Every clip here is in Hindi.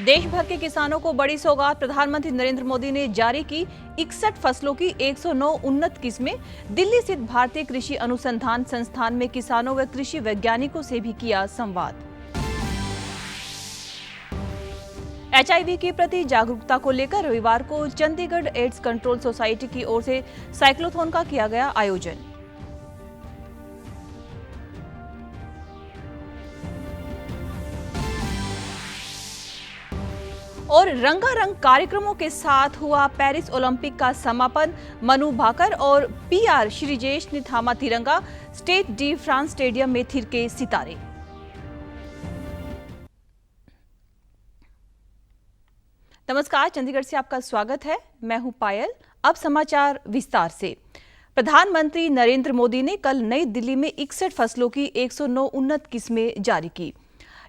देश भर के किसानों को बड़ी सौगात। प्रधानमंत्री नरेंद्र मोदी ने जारी की 61 फसलों की 109 उन्नत किस्में। दिल्ली स्थित भारतीय कृषि अनुसंधान संस्थान में किसानों व कृषि वैज्ञानिकों से भी किया संवाद। HIV के प्रति जागरूकता को लेकर रविवार को चंडीगढ़ एड्स कंट्रोल सोसाइटी की ओर से साइक्लोथॉन का किया गया आयोजन। और रंगारंग कार्यक्रमों के साथ हुआ पेरिस ओलंपिक का समापन। मनु भाकर और PR श्रीजेश ने थामा तिरंगा। स्टेड डी फ्रांस स्टेडियम में थिरके सितारे। नमस्कार, चंडीगढ़ से आपका स्वागत है। मैं हूं पायल। अब समाचार विस्तार से। प्रधानमंत्री नरेंद्र मोदी ने कल नई दिल्ली में 61 फसलों की 109 उन्नत किस्में जारी की।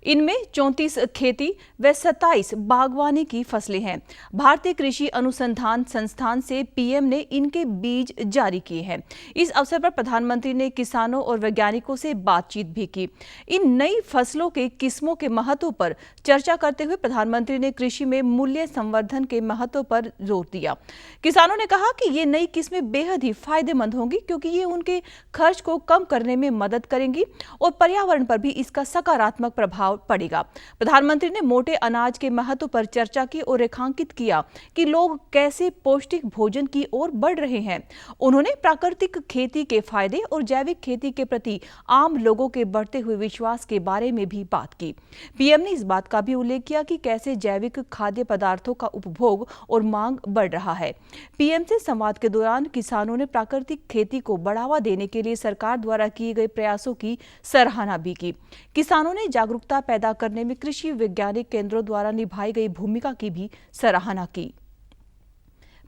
इनमें 34 खेती व 27 बागवानी की फसलें हैं। भारतीय कृषि अनुसंधान संस्थान से PM ने इनके बीज जारी किए हैं। इस अवसर पर प्रधानमंत्री ने किसानों और वैज्ञानिकों से बातचीत भी की। इन नई फसलों के किस्मों के महत्व पर चर्चा करते हुए प्रधानमंत्री ने कृषि में मूल्य संवर्धन के महत्व पर जोर दिया। किसानों ने कहा कि ये नई किस्में बेहद ही फायदेमंद होंगी क्योंकि ये उनके खर्च को कम करने में मदद करेंगी और पर्यावरण पर भी इसका सकारात्मक प्रभाव पड़ेगा। प्रधानमंत्री ने मोटे अनाज के महत्व पर चर्चा की और रेखांकित किया कि लोग कैसे पौष्टिक भोजन की ओर बढ़ रहे हैं। उन्होंने प्राकृतिक खेती के फायदे और जैविक खेती के प्रति आम लोगों के बढ़ते हुए विश्वास के बारे में भी बात की। PM ने इस बात का भी उल्लेख किया कि कैसे जैविक खाद्य पदार्थों का उपभोग और मांग बढ़ रहा है। PM से संवाद के दौरान किसानों ने प्राकृतिक खेती को बढ़ावा देने के लिए सरकार द्वारा किए गए प्रयासों की सराहना भी की। किसानों ने जागरूकता पैदा करने में कृषि वैज्ञानिक केंद्रों द्वारा निभाई गई भूमिका की भी सराहना की।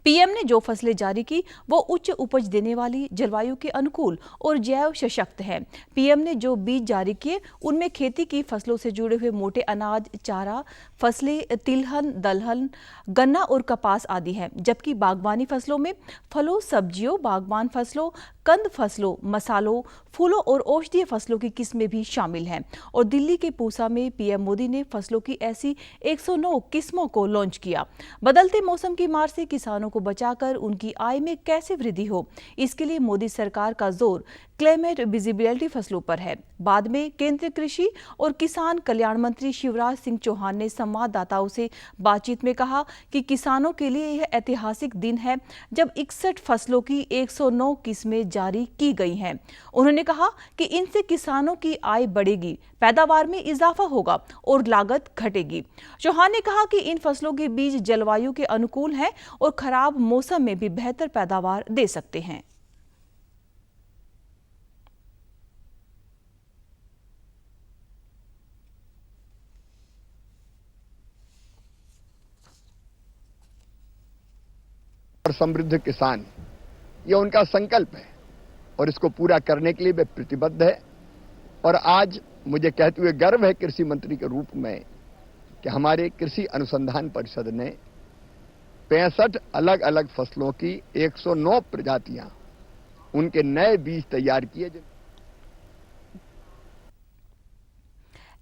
PM ने जो फसलें जारी की वो उच्च उपज देने वाली, जलवायु के अनुकूल और जैव सशक्त हैं। PM ने जो बीज जारी किए उनमें खेती की फसलों से जुड़े हुए मोटे अनाज, चारा फसलें, तिलहन, दलहन, गन्ना और कपास आदि हैं। जबकि बागवानी फसलों में फलों, सब्जियों, बागवान फसलों, कंद फसलों, मसालों, फूलों और औषधीय फसलों की किस्में भी शामिल हैं। और दिल्ली के पूसा में PM मोदी ने फसलों की ऐसी 109 किस्मों को लॉन्च किया। बदलते मौसम की मार से किसानों को बचाकर उनकी आय में कैसे वृद्धि हो, इसके लिए मोदी सरकार का जोर क्लाइमेट विजिबिलिटी फसलों पर है। बाद में केंद्रीय कृषि और किसान कल्याण मंत्री शिवराज सिंह चौहान ने संवाददाताओं से बातचीत में कहा कि किसानों के लिए यह ऐतिहासिक दिन है जब 61 फसलों की 109 किस्में जारी की गई हैं। उन्होंने कहा कि इनसे किसानों की आय बढ़ेगी, पैदावार में इजाफा होगा और लागत घटेगी। चौहान ने कहा कि इन फसलों के बीज जलवायु के अनुकूल हैं और खराब मौसम में भी बेहतर पैदावार दे सकते हैं। और समृद्ध किसान, ये उनका संकल्प है और इसको पूरा करने के लिए वे प्रतिबद्ध है। और आज मुझे कहते हुए गर्व है कृषि मंत्री के रूप में कि हमारे कृषि अनुसंधान परिषद ने 65 अलग अलग फसलों की 109 प्रजातियां, उनके नए बीज तैयार किए।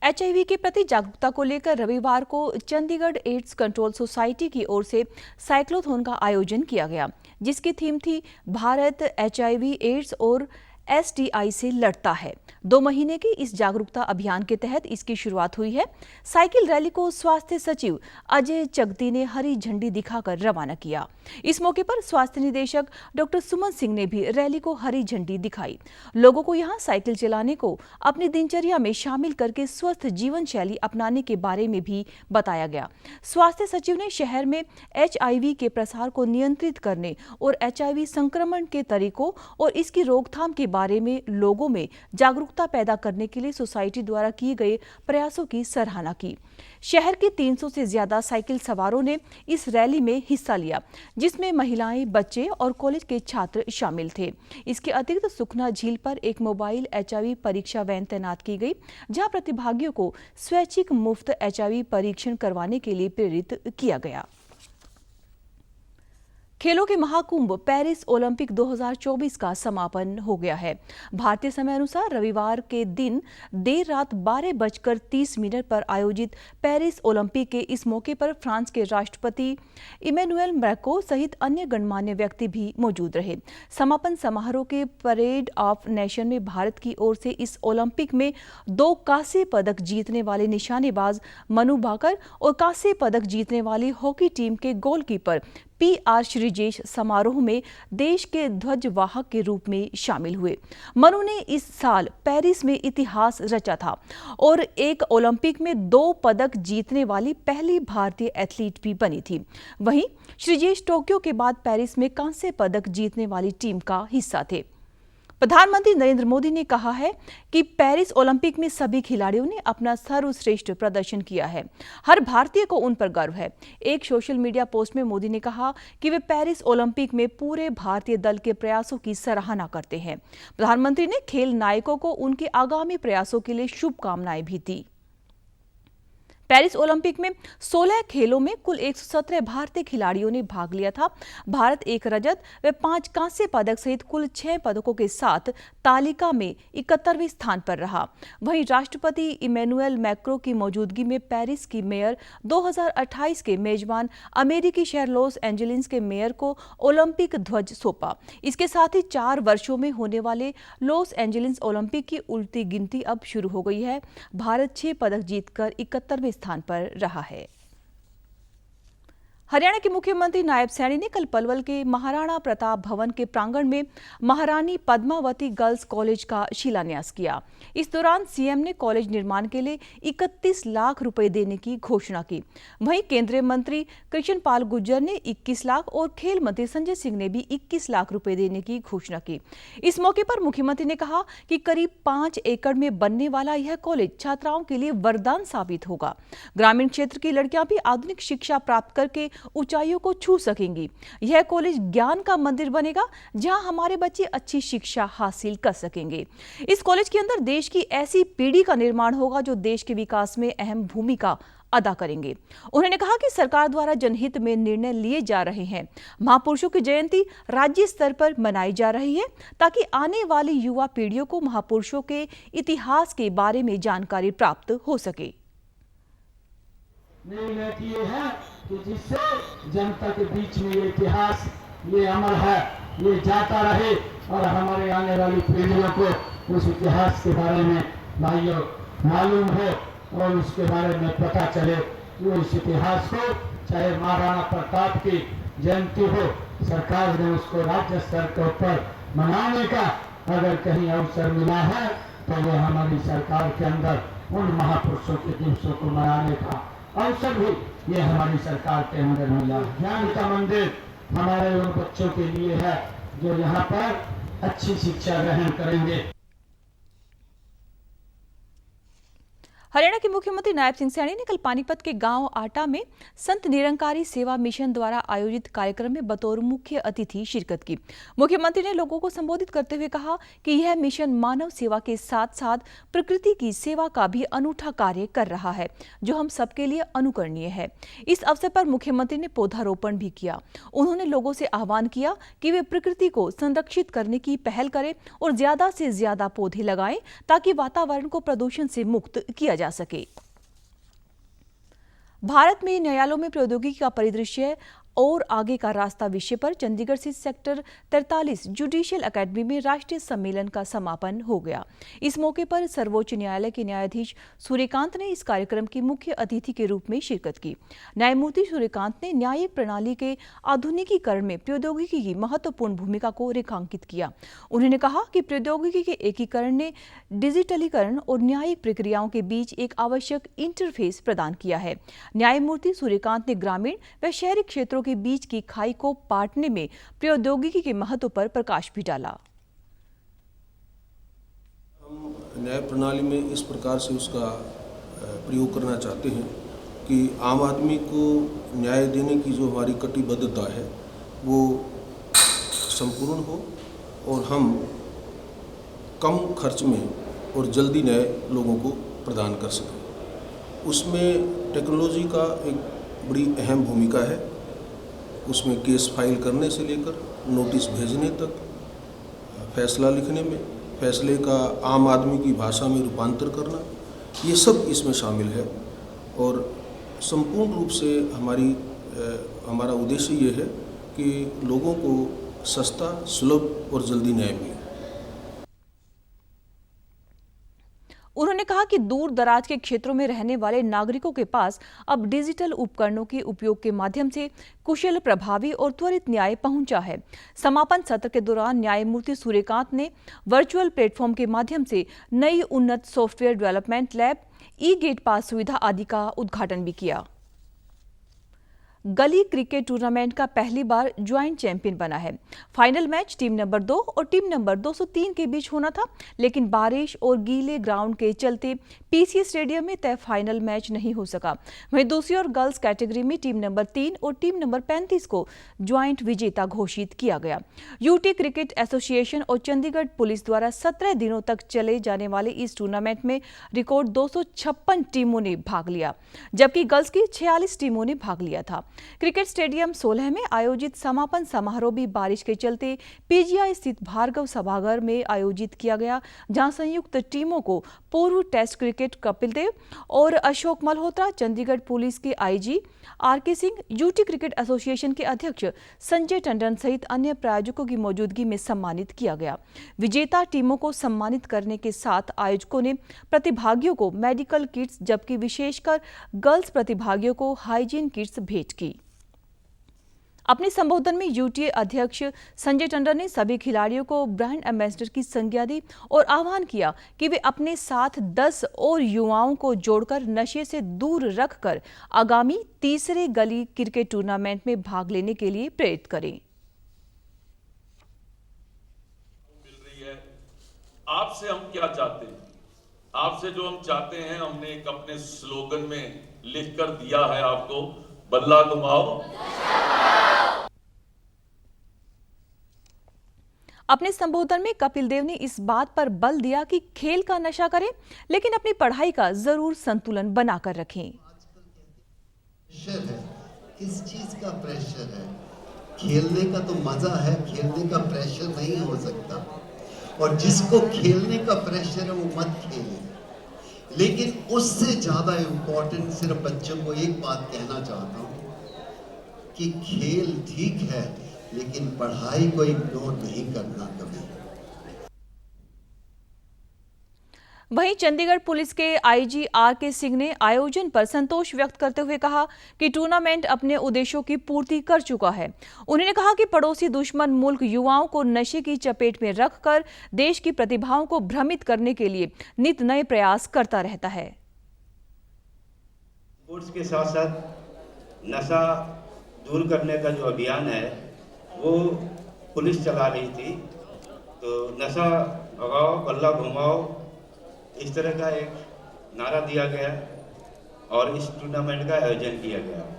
HIV के प्रति जागरूकता को लेकर रविवार को चंडीगढ़ एड्स कंट्रोल सोसाइटी की ओर से साइक्लोथॉन का आयोजन किया गया, जिसकी थीम थी भारत HIV, एड्स और STI से लड़ता है। 2 महीने के इस जागरूकता अभियान के तहत इसकी शुरुआत हुई है। साइकिल रैली को स्वास्थ्य सचिव अजय चगती ने हरी झंडी दिखाकर रवाना किया। इस मौके पर स्वास्थ्य निदेशक डॉक्टर सुमन सिंह ने भी रैली को हरी झंडी दिखाई। लोगों को यहां साइकिल चलाने को अपनी दिनचर्या में शामिल करके स्वस्थ जीवन शैली अपनाने के बारे में भी बताया गया। स्वास्थ्य सचिव ने शहर में HIV के प्रसार को नियंत्रित करने और HIV संक्रमण के तरीकों और इसकी रोकथाम के बारे में लोगों में जागरूकता पैदा करने के लिए सोसाइटी द्वारा किए गए प्रयासों की सराहना की। शहर के 300 से ज्यादा साइकिल सवारों ने इस रैली में हिस्सा लिया, जिसमें महिलाएं, बच्चे और कॉलेज के छात्र शामिल थे। इसके अतिरिक्त सुखना झील पर एक मोबाइल HIV परीक्षा वैन तैनात की गई, जहां प्रतिभागियों को स्वैच्छिक मुफ्त HIV परीक्षण करवाने के लिए प्रेरित किया गया। खेलों के महाकुंभ पेरिस ओलंपिक 2024 का समापन हो गया है। भारतीय समय अनुसार रविवार के दिन देर रात 12:30 पर आयोजित पेरिस ओलंपिक के इस मौके पर फ्रांस के राष्ट्रपति इमैनुएल मैक्रों सहित अन्य गणमान्य व्यक्ति भी मौजूद रहे। समापन समारोह के परेड ऑफ नेशन में भारत की ओर से इस ओलंपिक में 2 कांस्य पदक जीतने वाले निशानेबाज मनु भाकर और कांस्य पदक जीतने वाली हॉकी टीम के गोलकीपर PR श्रीजेश समारोह में देश के ध्वजवाहक के रूप में शामिल हुए। मनु ने इस साल पेरिस में इतिहास रचा था और एक ओलंपिक में 2 पदक जीतने वाली पहली भारतीय एथलीट भी बनी थी। वहीं श्रीजेश टोक्यो के बाद पेरिस में कांस्य पदक जीतने वाली टीम का हिस्सा थे। प्रधानमंत्री नरेंद्र मोदी ने कहा है कि पेरिस ओलंपिक में सभी खिलाड़ियों ने अपना सर्वश्रेष्ठ प्रदर्शन किया है। हर भारतीय को उन पर गर्व है। एक सोशल मीडिया पोस्ट में मोदी ने कहा कि वे पेरिस ओलंपिक में पूरे भारतीय दल के प्रयासों की सराहना करते हैं। प्रधानमंत्री ने खेल नायकों को उनके आगामी प्रयासों के लिए शुभकामनाएं भी दी। पेरिस ओलंपिक में 16 खेलों में कुल 117 भारतीय खिलाड़ियों ने भाग लिया था। भारत 1 रजत व 5 कांस्य पदक सहित कुल 6 पदकों के साथ तालिका में 71वें स्थान पर रहा। वहीं राष्ट्रपति इमैनुएल मैक्रों की मौजूदगी में पेरिस की मेयर 2028 के मेजबान अमेरिकी शहर लॉस एंजेलिस के मेयर को ओलंपिक ध्वज सौंपा। इसके साथ ही 4 वर्षों में होने वाले लॉस एंजेलिस ओलंपिक की उल्टी गिनती अब शुरू हो गई है। भारत 6 पदक जीतकर 71वें स्थान पर रहा है। हरियाणा के मुख्यमंत्री नायब सैनी ने कल पलवल के महाराणा प्रताप भवन के प्रांगण में महारानी पद्मावती गर्ल्स कॉलेज का शिलान्यास किया। इस दौरान सीएम ने कॉलेज निर्माण के लिए 31 लाख रुपए देने की घोषणा की। वहीं केंद्रीय मंत्री कृष्ण पाल गुर्जर ने 21 लाख और खेल मंत्री संजय सिंह ने भी 21 लाख रुपए देने की घोषणा की। इस मौके पर मुख्यमंत्री ने कहा कि करीब 5 एकड़ में बनने वाला यह कॉलेज छात्राओं के लिए वरदान साबित होगा। ग्रामीण क्षेत्र की लड़कियां भी आधुनिक शिक्षा प्राप्त करके ऊंचाइयों को छू सकेंगी। यह कॉलेज ज्ञान का मंदिर बनेगा, जहां हमारे बच्चे अच्छी शिक्षा हासिल कर सकेंगे। इस कॉलेज के अंदर देश की ऐसी पीढ़ी का निर्माण होगा जो देश के विकास में अहम भूमिका अदा करेंगे। उन्होंने कहा कि सरकार द्वारा जनहित में निर्णय लिए जा रहे हैं। महापुरुषों की जयंती राज्य स्तर पर मनाई जा रही है ताकि आने वाली युवा पीढ़ियों को महापुरुषों के इतिहास के बारे में जानकारी प्राप्त हो सके। निर्णय किए हैं कि जिससे जनता के बीच में ये इतिहास, ये अमर है, ये जाता रहे और हमारे आने वाली पीढ़ियों को उस इतिहास के बारे में भाइयों मालूम हो और उसके बारे में पता चले। वो इस इतिहास को, चाहे महाराणा प्रताप की जयंती हो, सरकार ने उसको राज्य स्तर के ऊपर मनाने का अगर कहीं अवसर मिला है तो वो हमारी सरकार के अंदर उन महापुरुषों के दिवसों को मनाने का अवसर भी ये हमारी सरकार के अंदर मिला। ज्ञान का मंदिर हमारे उन बच्चों के लिए है जो यहाँ पर अच्छी शिक्षा ग्रहण करेंगे। हरियाणा के मुख्यमंत्री नायब सिंह सैनी ने कल पानीपत के गांव आटा में संत निरंकारी सेवा मिशन द्वारा आयोजित कार्यक्रम में बतौर मुख्य अतिथि शिरकत की। मुख्यमंत्री ने लोगों को संबोधित करते हुए कहा कि यह मिशन मानव सेवा के साथ साथ प्रकृति की सेवा का भी अनूठा कार्य कर रहा है, जो हम सबके लिए अनुकरणीय है। इस अवसर पर मुख्यमंत्री ने पौधारोपण भी किया। उन्होंने लोगों से आह्वान किया कि वे प्रकृति को संरक्षित करने की पहल करें और ज्यादा से ज्यादा पौधे लगाएं ताकि वातावरण को प्रदूषण से मुक्त किया जा सके। भारत में न्यायालयों में प्रौद्योगिकी का परिदृश्य और आगे का रास्ता विषय पर चंडीगढ़ स्थित सेक्टर 43 जुडिशियल एकेडमी में राष्ट्रीय सम्मेलन का समापन हो गया। इस मौके पर सर्वोच्च न्यायालय के न्यायाधीश सूर्यकांत ने इस कार्यक्रम की मुख्य अतिथि के रूप में शिरकत की। न्यायमूर्ति सूर्यकांत ने न्यायिक प्रणाली के आधुनिकीकरण में प्रौद्योगिकी की महत्वपूर्ण भूमिका को रेखांकित किया। उन्होंने कहा कि प्रौद्योगिकी के एकीकरण ने डिजिटलीकरण और न्यायिक प्रक्रियाओं के बीच एक आवश्यक इंटरफेस प्रदान किया है। न्यायमूर्ति सूर्यकांत ने ग्रामीण व शहरी क्षेत्रों के बीच की खाई को पाटने में प्रौद्योगिकी के महत्व पर प्रकाश भी डाला। न्याय प्रणाली में इस प्रकार से उसका प्रयोग करना चाहते हैं कि आम आदमी को न्याय देने की जो हमारी कटिबद्धता है वो संपूर्ण हो और हम कम खर्च में और जल्दी न्याय लोगों को प्रदान कर सकें। उसमें टेक्नोलॉजी का एक बड़ी अहम भूमिका है। उसमें केस फाइल करने से लेकर नोटिस भेजने तक, फैसला लिखने में, फैसले का आम आदमी की भाषा में रूपांतर करना, ये सब इसमें शामिल है। और संपूर्ण रूप से हमारा उद्देश्य ये है कि लोगों को सस्ता, सुलभ और जल्दी न्याय मिले। उन्होंने कहा कि दूर दराज के क्षेत्रों में रहने वाले नागरिकों के पास अब डिजिटल उपकरणों के उपयोग के माध्यम से कुशल, प्रभावी और त्वरित न्याय पहुंचा है। समापन सत्र के दौरान न्यायमूर्ति सूर्यकांत ने वर्चुअल प्लेटफॉर्म के माध्यम से नई उन्नत सॉफ्टवेयर डेवलपमेंट लैब, ई गेट पास सुविधा आदि का उद्घाटन भी किया। गली क्रिकेट टूर्नामेंट का पहली बार ज्वाइंट चैंपियन बना है। फाइनल मैच टीम नंबर 2 और टीम नंबर 203 के बीच होना था, लेकिन बारिश और गीले ग्राउंड के चलते पीसीए स्टेडियम में तय फाइनल मैच नहीं हो सका। वहीं दूसरी ओर गर्ल्स कैटेगरी में टीम नंबर 3 और टीम नंबर 35 को ज्वाइंट विजेता घोषित किया गया। यूटी क्रिकेट एसोसिएशन और चंडीगढ़ पुलिस द्वारा 17 दिनों तक चले जाने वाले इस टूर्नामेंट में रिकॉर्ड 256 टीमों ने भाग लिया, जबकि गर्ल्स की 46 टीमों ने भाग लिया था। क्रिकेट स्टेडियम 16 में आयोजित समापन समारोह भी बारिश के चलते पीजीआई स्थित भार्गव सभागार में आयोजित किया गया, जहां संयुक्त टीमों को पूर्व टेस्ट क्रिकेट कपिल देव और अशोक मल्होत्रा, चंडीगढ़ पुलिस के IG RK Singh, UT cricket association के अध्यक्ष संजय टंडन सहित अन्य प्रायोजकों की मौजूदगी में सम्मानित किया गया। विजेता टीमों को सम्मानित करने के साथ आयोजकों ने प्रतिभागियों को मेडिकल किट्स, जबकि विशेषकर गर्ल्स प्रतिभागियों को हाइजीन किट्स भेंट की। अपने संबोधन में यूटीए अध्यक्ष संजय टंडन ने सभी खिलाड़ियों को ब्रांड एम्बेसडर की संज्ञा दी और आह्वान किया कि वे अपने साथ 10 और युवाओं को जोड़कर नशे से दूर रखकर आगामी तीसरे गली क्रिकेट टूर्नामेंट में भाग लेने के लिए प्रेरित करें। मिल रही है आपसे, हम क्या चाहते हैं, आपसे जो हम चाहते हैं हमने एक अपने स्लोगन में लिख कर दिया है आपको, बल्ला घुमाओ। अपने संबोधन में कपिल देव ने इस बात पर बल दिया कि खेल का नशा करें, लेकिन अपनी पढ़ाई का जरूर संतुलन बनाकर रखें। प्रेशर है, किस चीज का प्रेशर है? खेलने का तो मजा है, खेलने का प्रेशर नहीं हो सकता। और जिसको खेलने का प्रेशर है वो मत खेले। लेकिन उससे ज्यादा इम्पोर्टेंट सिर्फ बच्चों को एक बात कहना चाहता हूं कि खेल ठीक है, लेकिन पढ़ाई को इग्नोर नहीं करना कभी। वहीं चंडीगढ़ पुलिस के आईजी आरके सिंह ने आयोजन पर संतोष व्यक्त करते हुए कहा कि टूर्नामेंट अपने उद्देश्यों की पूर्ति कर चुका है। उन्होंने कहा कि पड़ोसी दुश्मन मुल्क युवाओं को नशे की चपेट में रखकर देश की प्रतिभाओं को भ्रमित करने के लिए नित नए प्रयास करता रहता है। स्पोर्ट्स के साथ साथ नशा दूर करने का जो अभियान है वो पुलिस चला रही थी। तो नशा भगाओ, बल्ला घुमाओ, इस तरह का एक नारा दिया गया और इस टूर्नामेंट का आयोजन किया गया।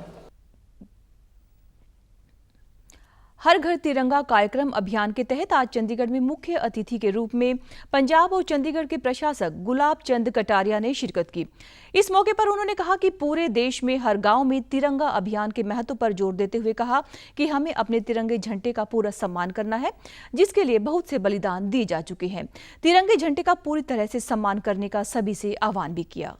हर घर तिरंगा कार्यक्रम अभियान के तहत आज चंडीगढ़ में मुख्य अतिथि के रूप में पंजाब और चंडीगढ़ के प्रशासक गुलाब चंद कटारिया ने शिरकत की। इस मौके पर उन्होंने कहा कि पूरे देश में हर गांव में तिरंगा अभियान के महत्व पर जोर देते हुए कहा कि हमें अपने तिरंगे झंडे का पूरा सम्मान करना है, जिसके लिए बहुत से बलिदान दिए जा चुके हैं। तिरंगे झंडे का पूरी तरह से सम्मान करने का सभी से आह्वान भी किया।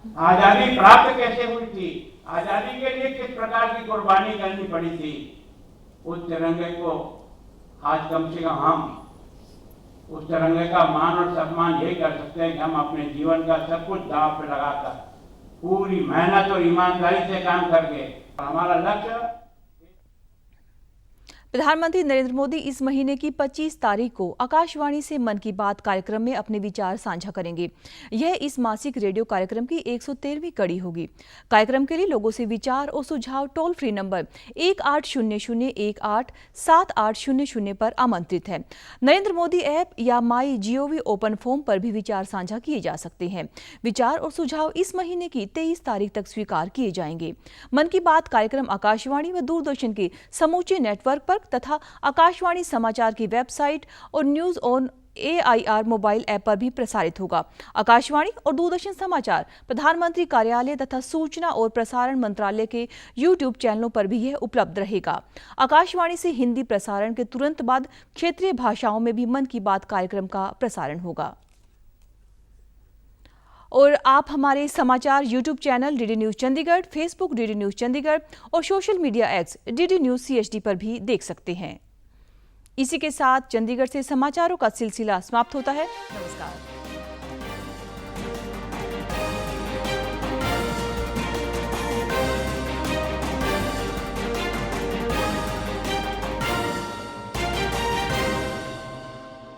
आजादी प्राप्त कैसे हुई थी, आजादी के लिए किस प्रकार की कुर्बानी करनी पड़ी थी, उस तिरंगे को आज कम से कम हम उस तिरंगे का मान और सम्मान यही कर सकते हैं कि हम अपने जीवन का सब कुछ दांव पे लगाकर पूरी मेहनत और ईमानदारी से काम करके हमारा लक्ष्य। प्रधानमंत्री नरेंद्र मोदी इस महीने की 25 तारीख को आकाशवाणी से मन की बात कार्यक्रम में अपने विचार साझा करेंगे। यह इस मासिक रेडियो कार्यक्रम की 113वीं कड़ी होगी। कार्यक्रम के लिए लोगों से विचार और सुझाव टोल फ्री नंबर 1800187800 पर आमंत्रित है। नरेंद्र मोदी ऐप या माई GOV ओपन फोरम पर भी विचार साझा किए जा सकते हैं। विचार और सुझाव इस महीने की 23 तारीख तक स्वीकार किए जाएंगे। मन की बात कार्यक्रम आकाशवाणी व दूरदर्शन के समूचे नेटवर्क पर तथा आकाशवाणी समाचार की वेबसाइट और news on AIR mobile app पर भी प्रसारित होगा। आकाशवाणी और दूरदर्शन समाचार प्रधानमंत्री कार्यालय तथा सूचना और प्रसारण मंत्रालय के YouTube चैनलों पर भी यह उपलब्ध रहेगा। आकाशवाणी से हिंदी प्रसारण के तुरंत बाद क्षेत्रीय भाषाओं में भी मन की बात कार्यक्रम का प्रसारण होगा। और आप हमारे समाचार YouTube channel DD news Chandigarh, Facebook DD news Chandigarh और social media X DD news CHD पर भी देख सकते हैं। इसी के साथ चंडीगढ़ से समाचारों का सिलसिला समाप्त होता है। नमस्कार।